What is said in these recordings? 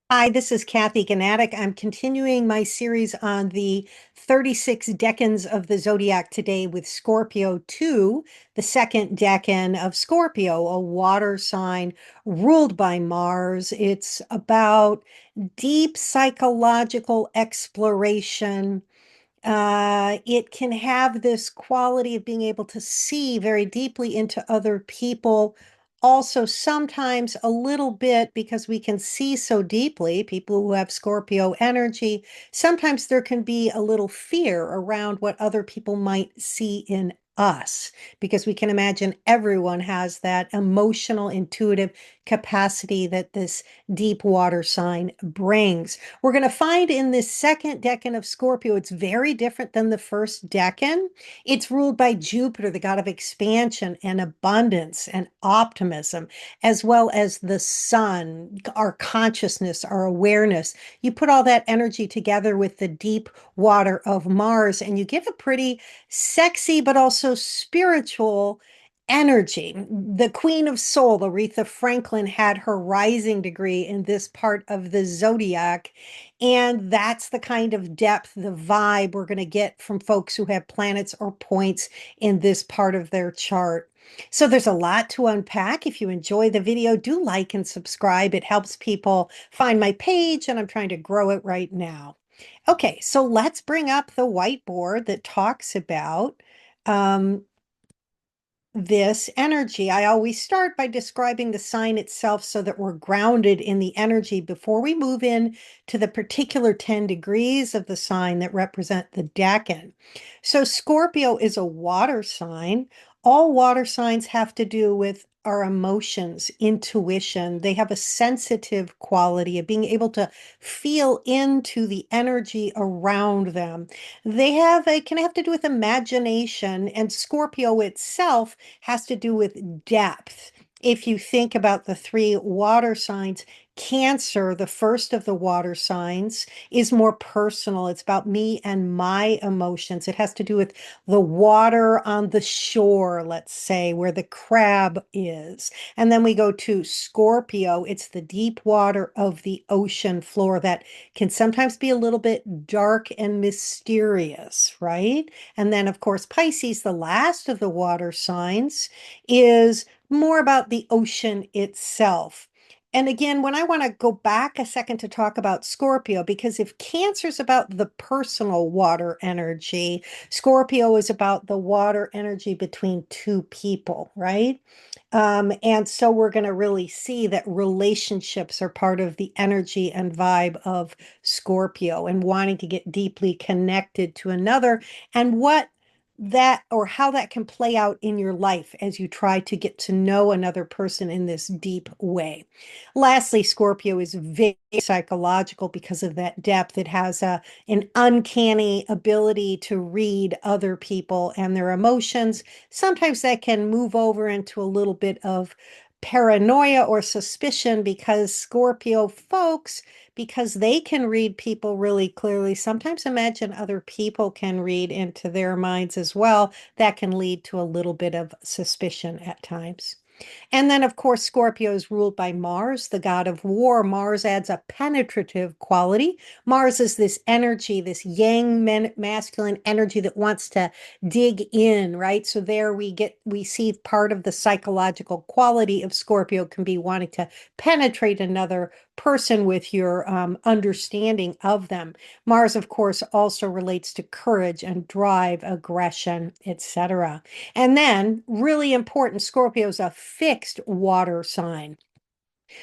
Hi, this is Cathy Gnatek. I'm continuing my series on the 36 decans of the Zodiac today with Scorpio II, the second decan of Scorpio, a water sign ruled by Mars. It's about deep psychological exploration. It can have this quality of being able to see very deeply into other people. Also, sometimes a little bit because we can see so deeply, people who have Scorpio energy, sometimes there can be a little fear around what other people might see in us because we can imagine everyone has that emotional, intuitive capacity that this deep water sign brings. We're going to find in this second decan of Scorpio, it's very different than the first decan. It's ruled by Jupiter, the god of expansion and abundance and optimism, as well as the sun, our consciousness, our awareness. You put all that energy together with the deep water of Mars, and you get a pretty sexy but also spiritual energy. The Queen of Soul, Aretha Franklin, had her rising degree in this part of the zodiac. And that's the kind of depth, the vibe we're going to get from folks who have planets or points in this part of their chart. So there's a lot to unpack. If you enjoy the video, do like and subscribe. It helps people find my page, and I'm trying to grow it right now. Okay, so let's bring up the whiteboard that talks about um, this energy. I always start by describing the sign itself so that we're grounded in the energy before we move in to the particular 10 degrees of the sign that represent the decan. So Scorpio is a water sign. All water signs have to do with our emotions, intuition. They have a sensitive quality of being able to feel into the energy around them. It can have to do with imagination, and Scorpio itself has to do with depth. If you think about the three water signs, Cancer, the first of the water signs, is more personal. It's about me and my emotions. It has to do with the water on the shore, let's say, where the crab is. And then we go to Scorpio. It's the deep water of the ocean floor that can sometimes be a little bit dark and mysterious, right? And then, of course, Pisces, the last of the water signs, is more about the ocean itself. And again, when I want to go back a second to talk about Scorpio, because if Cancer is about the personal water energy, Scorpio is about the water energy between two people, right? And so we're going to really see that relationships are part of the energy and vibe of Scorpio and wanting to get deeply connected to another, and what that or how that can play out in your life as you try to get to know another person in this deep way. Lastly, Scorpio is very psychological because of that depth. It has an uncanny ability to read other people and their emotions. Sometimes that can move over into a little bit of paranoia or suspicion because Scorpio folks, because they can read people really clearly, sometimes imagine other people can read into their minds as well. That can lead to a little bit of suspicion at times. And then, of course, Scorpio is ruled by Mars, the god of war. Mars adds a penetrative quality. Mars is this energy, this yang masculine energy that wants to dig in, right? So there we see part of the psychological quality of Scorpio can be wanting to penetrate another person with your understanding of them. Mars, of course, also relates to courage and drive, aggression, etc. And then, really important, Scorpio is a fixed water sign.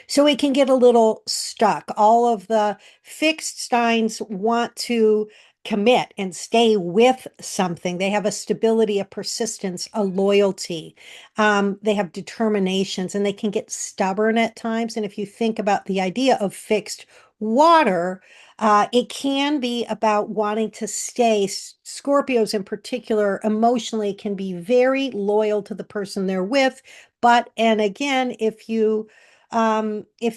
So it can get a little stuck. All of the fixed signs want to commit and stay with something. They have a stability, a persistence, a loyalty. They have determinations, and they can get stubborn at times. And if you think about the idea of fixed water, it can be about wanting to stay. Scorpios in particular, emotionally, can be very loyal to the person they're with. But, and again, if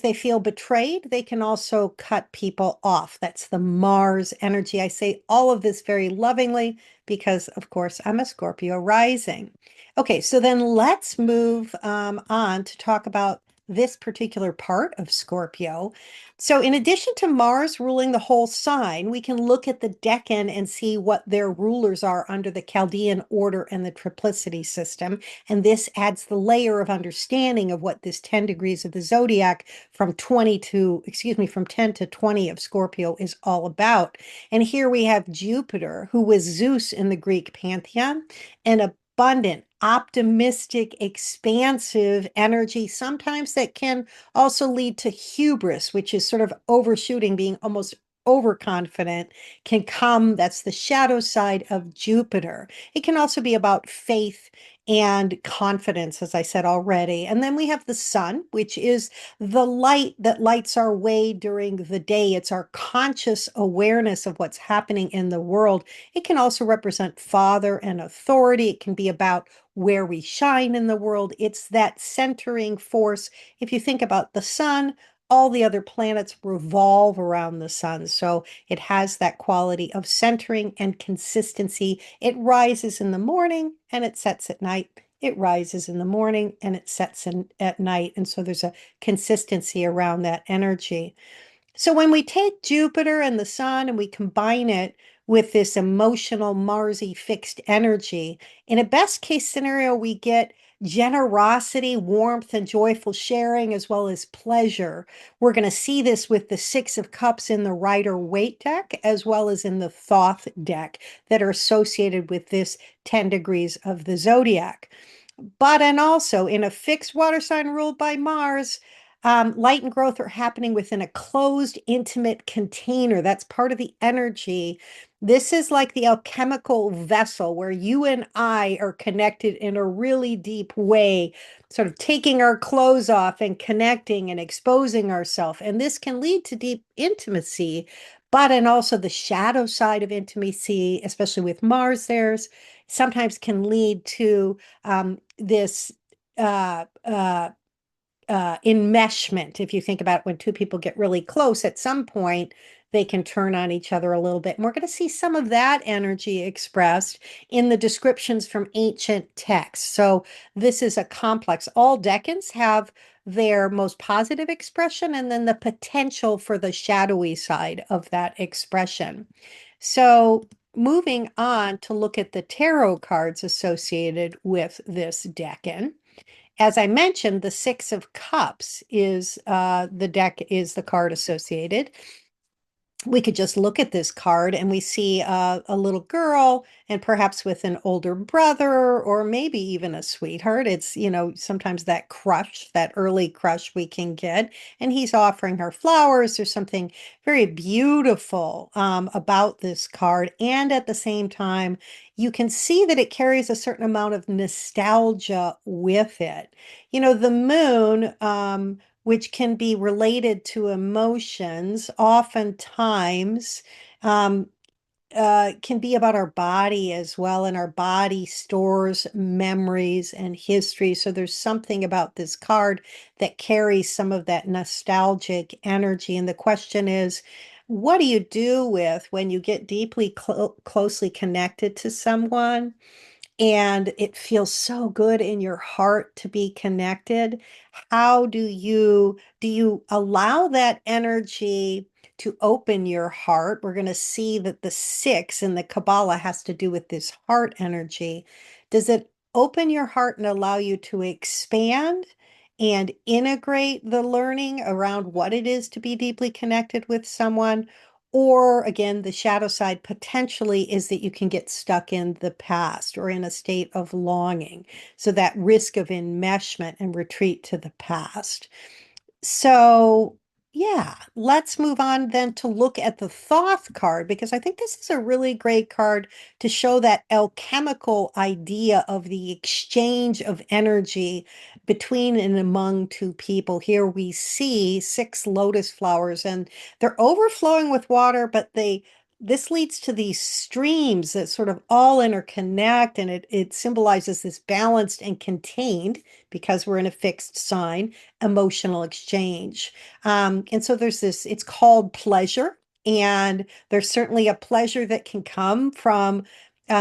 they feel betrayed, they can also cut people off. That's the Mars energy. I say all of this very lovingly because, of course, I'm a Scorpio rising. Okay, so then let's move on to talk about this particular part of Scorpio. So, in addition to Mars ruling the whole sign, we can look at the decan and see what their rulers are under the Chaldean order and the triplicity system. And this adds the layer of understanding of what this 10 degrees of the zodiac from 20 to, excuse me, from 10 to 20 of Scorpio is all about. And here we have Jupiter, who was Zeus in the Greek pantheon, an abundant, optimistic, expansive energy, sometimes that can also lead to hubris, which is sort of overshooting, being almost overconfident, can come. That's the shadow side of Jupiter. It can also be about faith and confidence, as I said already. And then we have the sun, which is the light that lights our way during the day. It's our conscious awareness of what's happening in the world. It can also represent father and authority. It can be about where we shine in the world. It's that centering force. If you think about the sun, all the other planets revolve around the sun. So it has that quality of centering and consistency. It rises in the morning and it sets at night. It rises in the morning and it sets at night. And so there's a consistency around that energy. So when we take Jupiter and the sun and we combine it with this emotional Marsy fixed energy, in a best case scenario, we get generosity, warmth, and joyful sharing, as well as pleasure. We're going to see this with the Six of Cups in the Rider-Waite deck, as well as in the Thoth deck that are associated with this 10 degrees of the zodiac. But and also in a fixed water sign ruled by Mars, light and growth are happening within a closed, intimate container. That's part of the energy. This is like the alchemical vessel where you and I are connected in a really deep way, sort of taking our clothes off and connecting and exposing ourselves. And this can lead to deep intimacy, but and also the shadow side of intimacy, especially with Mars, there's sometimes can lead to this uh, uh, enmeshment. If you think about when two people get really close, at some point they can turn on each other a little bit. And we're going to see some of that energy expressed in the descriptions from ancient texts. So this is a complex. All decans have their most positive expression and then the potential for the shadowy side of that expression. So moving on to look at the tarot cards associated with this decan. As I mentioned, the Six of Cups is the card associated. We could just look at this card and we see a little girl and perhaps with an older brother or maybe even a sweetheart. It's, sometimes that crush, that early crush we can get. And he's offering her flowers. There's something very beautiful about this card. And at the same time, you can see that it carries a certain amount of nostalgia with it. The moon, which can be related to emotions, oftentimes can be about our body as well, and our body stores memories and history. So there's something about this card that carries some of that nostalgic energy. And the question is, what do you do with when you get deeply closely connected to someone? And it feels so good in your heart to be connected. How do you allow that energy to open your heart? We're going to see that the six in the Kabbalah has to do with this heart energy. Does it open your heart and allow you to expand and integrate the learning around what it is to be deeply connected with someone? Or again, the shadow side potentially is that you can get stuck in the past or in a state of longing. So that risk of enmeshment and retreat to the past. So, yeah, let's move on then to look at the Thoth card because I think this is a really great card to show that alchemical idea of the exchange of energy between and among two people. Here we see six lotus flowers and they're overflowing with water, but this leads to these streams that sort of all interconnect and it symbolizes this balanced and contained because we're in a fixed sign emotional exchange. And so there's this, it's called pleasure. And there's certainly a pleasure that can come from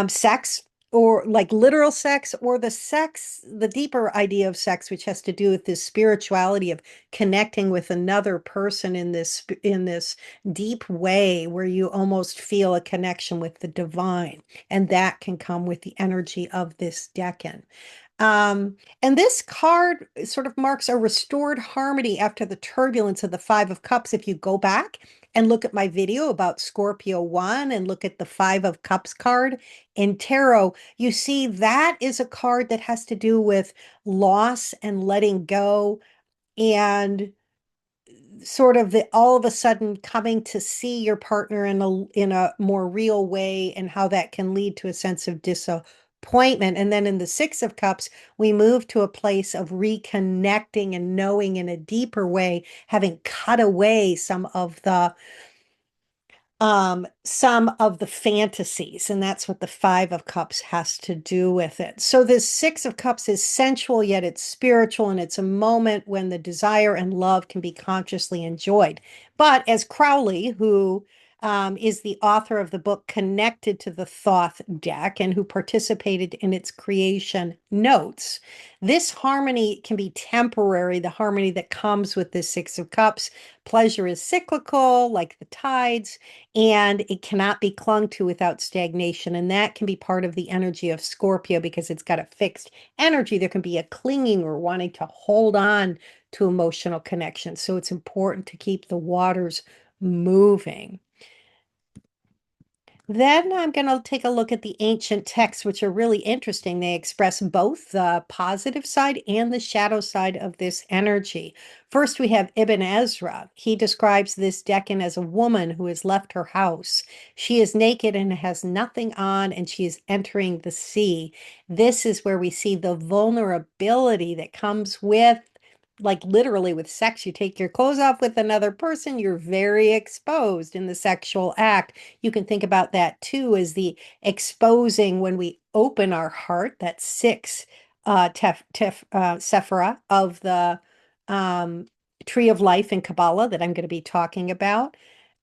sex or like literal sex, or the sex, the deeper idea of sex, which has to do with this spirituality of connecting with another person in this deep way where you almost feel a connection with the divine. And that can come with the energy of this decan. And this card sort of marks a restored harmony after the turbulence of the Five of Cups. If you go back and look at my video about Scorpio I and look at the Five of Cups card in tarot, you see that is a card that has to do with loss and letting go, and sort of the all of a sudden coming to see your partner in a more real way, and how that can lead to a sense of disappointment. And then in the Six of Cups, we move to a place of reconnecting and knowing in a deeper way, having cut away some of the fantasies, and that's what the Five of Cups has to do with it. So this Six of Cups is sensual, yet it's spiritual, and it's a moment when the desire and love can be consciously enjoyed. But as Crowley, who is the author of the book Connected to the Thoth deck and who participated in its creation, notes, this harmony can be temporary, the harmony that comes with this Six of Cups. Pleasure is cyclical, like the tides, and it cannot be clung to without stagnation. And that can be part of the energy of Scorpio because it's got a fixed energy. There can be a clinging or wanting to hold on to emotional connection. So it's important to keep the waters moving. Then I'm going to take a look at the ancient texts, which are really interesting. They express both the positive side and the shadow side of this energy. First, we have Ibn Ezra. He describes this decan as a woman who has left her house. She is naked and has nothing on, and she is entering the sea. This is where we see the vulnerability that comes with, like literally with sex. You take your clothes off with another person, you're very exposed in the sexual act. You can think about that too as the exposing when we open our heart, that six sephira of the tree of life in Kabbalah that I'm going to be talking about.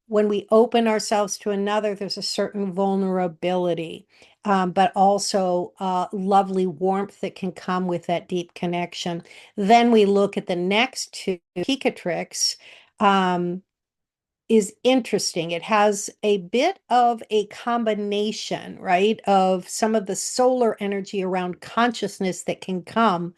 When we open ourselves to another, there's a certain vulnerability, but also lovely warmth that can come with that deep connection. Then we look at the next two, Picatrix, is interesting. It has a bit of a combination, right, of some of the solar energy around consciousness that can come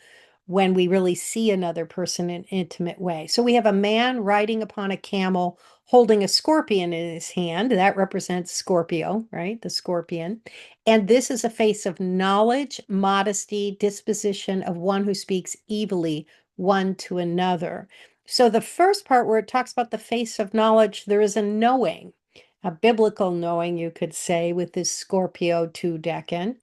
when we really see another person in an intimate way. So we have a man riding upon a camel holding a scorpion in his hand. That represents Scorpio, right? The scorpion. And this is a face of knowledge, modesty, disposition of one who speaks evilly one to another. So the first part where it talks about the face of knowledge, there is a knowing, a biblical knowing, you could say, with this Scorpio II decan.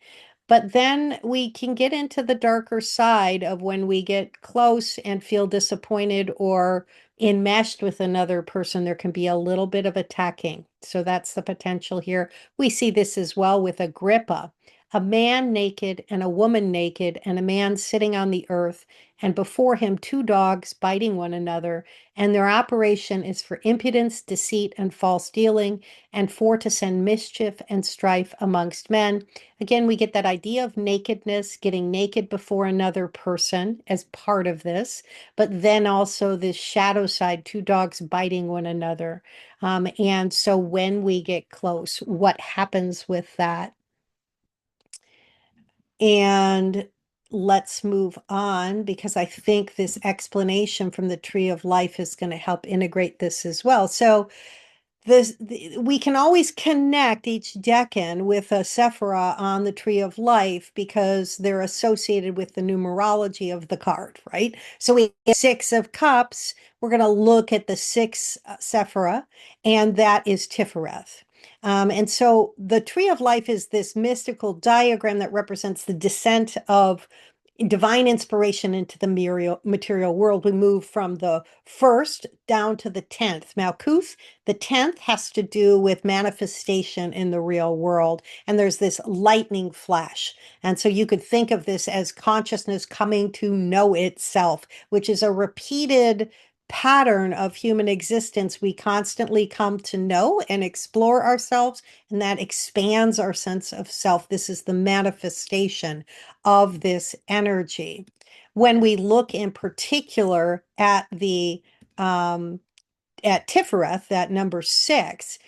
But then we can get into the darker side of when we get close and feel disappointed or enmeshed with another person, there can be a little bit of attacking. So that's the potential here. We see this as well with Agrippa, a man naked and a woman naked, and a man sitting on the earth, and before him two dogs biting one another, and their operation is for impudence, deceit, and false dealing, and for to send mischief and strife amongst men. Again, we get that idea of nakedness, getting naked before another person as part of this, but then also this shadow side, two dogs biting one another. And so when we get close, what happens with that? And let's move on, because I think this explanation from the Tree of Life is going to help integrate this as well. So we can always connect each decan with a sephira on the Tree of Life because they're associated with the numerology of the card, right? So we get Six of Cups. We're going to look at the six sephira, and that is Tifereth. And so the Tree of Life is this mystical diagram that represents the descent of divine inspiration into the material world. We move from the first down to the 10th. Malkuth, the 10th has to do with manifestation in the real world. And there's this lightning flash. And so you could think of this as consciousness coming to know itself, which is a repeated pattern of human existence, we constantly come to know and explore ourselves, and that expands our sense of self. This is the manifestation of this energy. When we look in particular at the at Tiferet, that number 6,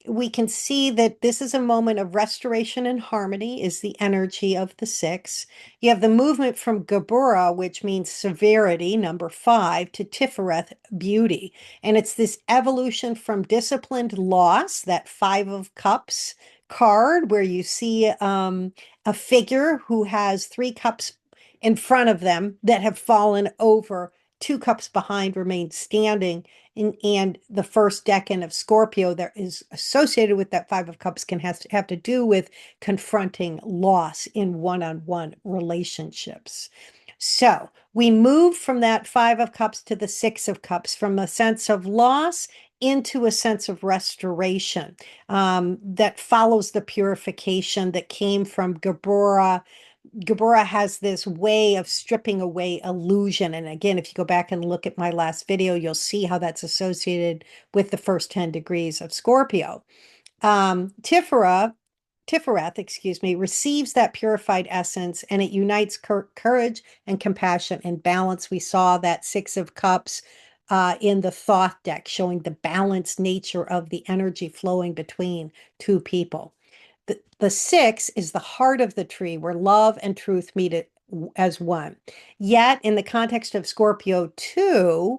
we can see that this is a moment of restoration and harmony, is the energy of the 6. You have the movement from Gabura, which means severity, number 5, to Tiferet, beauty. And it's this evolution from disciplined loss, that 5 of Cups card, where you see a figure who has 3 cups in front of them that have fallen over. 2 cups behind remain standing, and the first decan of Scorpio that is associated with that 5 of Cups can have to do with confronting loss in one-on-one relationships. So we move from that 5 of Cups to the 6 of Cups, from a sense of loss into a sense of restoration that follows the purification that came from Gabora. Gabora has this way of stripping away illusion. And again, if you go back and look at my last video, you'll see how that's associated with the first 10 degrees of Scorpio. Tifereth, excuse me, receives that purified essence, and it unites courage and compassion and balance. We saw that 6 of Cups in the Thoth deck, showing the balanced nature of the energy flowing between two people. The 6 is the heart of the tree, where love and truth meet it as one. Yet, in the context of Scorpio II,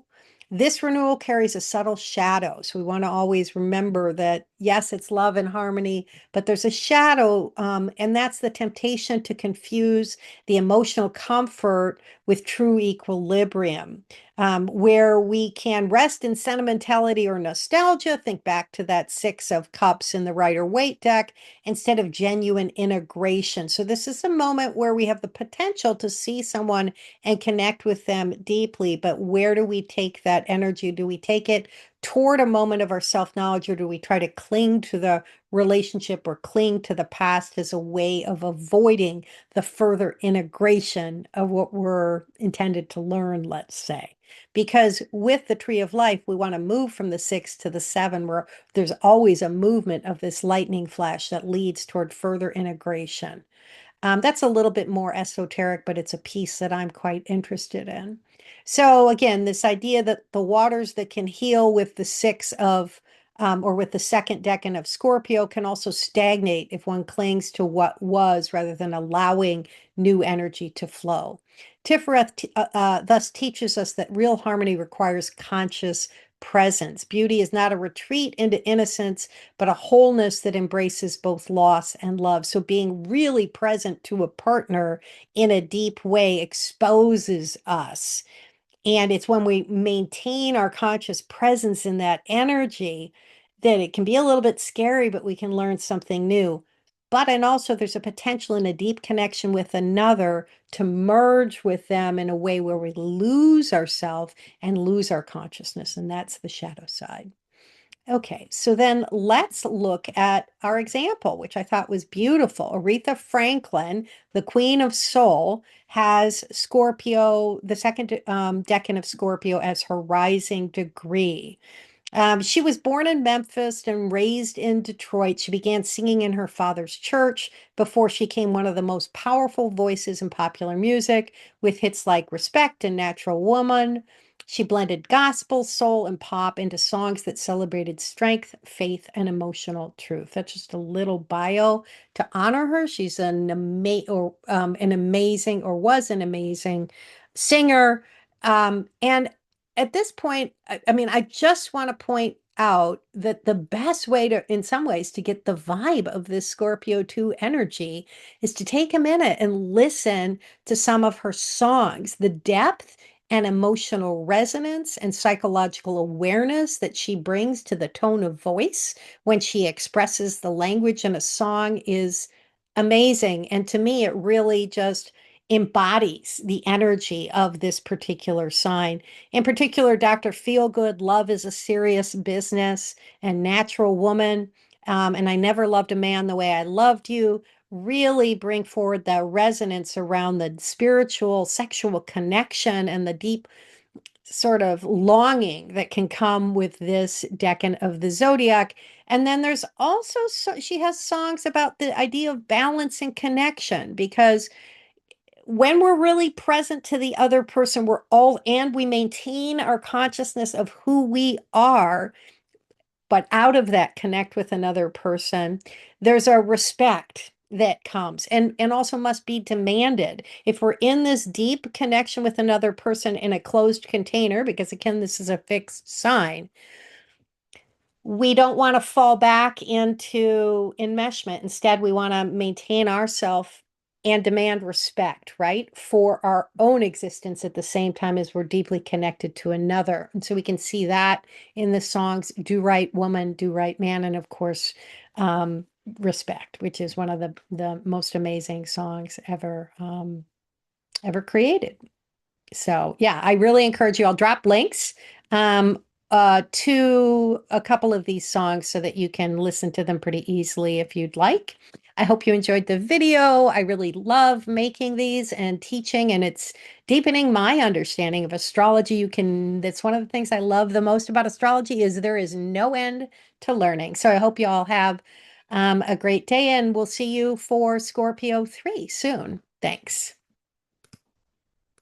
this renewal carries a subtle shadow. So we want to always remember that, yes, it's love and harmony, but there's a shadow, and that's the temptation to confuse the emotional comfort with true equilibrium, where we can rest in sentimentality or nostalgia. Think back to that 6 of Cups in the Rider-Waite deck, instead of genuine integration. So this is a moment where we have the potential to see someone and connect with them deeply, but where do we take that energy? Do we take it toward a moment of our self-knowledge, or do we try to cling to the relationship or cling to the past as a way of avoiding the further integration of what we're intended to learn, let's say? Because with the Tree of Life, we want to move from the 6 to the 7, where there's always a movement of this lightning flash that leads toward further integration. That's a little bit more esoteric, but it's a piece that I'm quite interested in. So again, this idea that the waters that can heal with the 6 of, or with the second decan of Scorpio, can also stagnate if one clings to what was rather than allowing new energy to flow. Tifereth thus teaches us that real harmony requires conscious presence. Beauty is not a retreat into innocence, but a wholeness that embraces both loss and love. So being really present to a partner in a deep way exposes us. And it's when we maintain our conscious presence in that energy that it can be a little bit scary, but we can learn something new. And also there's a potential in a deep connection with another to merge with them in a way where we lose ourselves and lose our consciousness. And that's the shadow side. Okay, so then let's look at our example, which I thought was beautiful. Aretha Franklin, the Queen of Soul, has Scorpio, the second decan of Scorpio, as her rising degree. She was born in Memphis and raised in Detroit. She began singing in her father's church before she became one of the most powerful voices in popular music, with hits like Respect and Natural Woman. She blended gospel, soul, and pop into songs that celebrated strength, faith, and emotional truth. That's just a little bio to honor her. She's an amazing, or was an amazing singer. And at this point, I mean, I just want to point out that the best way to, in some ways, to get the vibe of this Scorpio II energy is to take a minute and listen to some of her songs. The depth and emotional resonance and psychological awareness that she brings to the tone of voice when she expresses the language in a song is amazing. And to me, it really just embodies the energy of this particular sign. In particular, Dr. Feelgood, Love is a Serious Business, and Natural Woman, and I Never Loved a Man the Way I Loved You, really bring forward the resonance around the spiritual, sexual connection and the deep sort of longing that can come with this decan of the zodiac. And then there's also, so she has songs about the idea of balance and connection, because when we're really present to the other person, we're all, and we maintain our consciousness of who we are, but out of that connect with another person, there's a respect that comes and also must be demanded. If we're in this deep connection with another person in a closed container, because again, this is a fixed sign, we don't want to fall back into enmeshment. Instead, we want to maintain ourselves and demand respect, right? For our own existence at the same time as we're deeply connected to another. And so we can see that in the songs Do Right Woman, Do Right Man, and of course, um, Respect, which is one of the most amazing songs ever created. So yeah, I really encourage you. I'll drop links um, to a couple of these songs so that you can listen to them pretty easily if you'd like. I hope you enjoyed the video. I really love making these and teaching, and it's deepening my understanding of astrology. That's one of the things I love the most about astrology is there is no end to learning. So I hope you all have a great day, and we'll see you for Scorpio 3 soon. Thanks.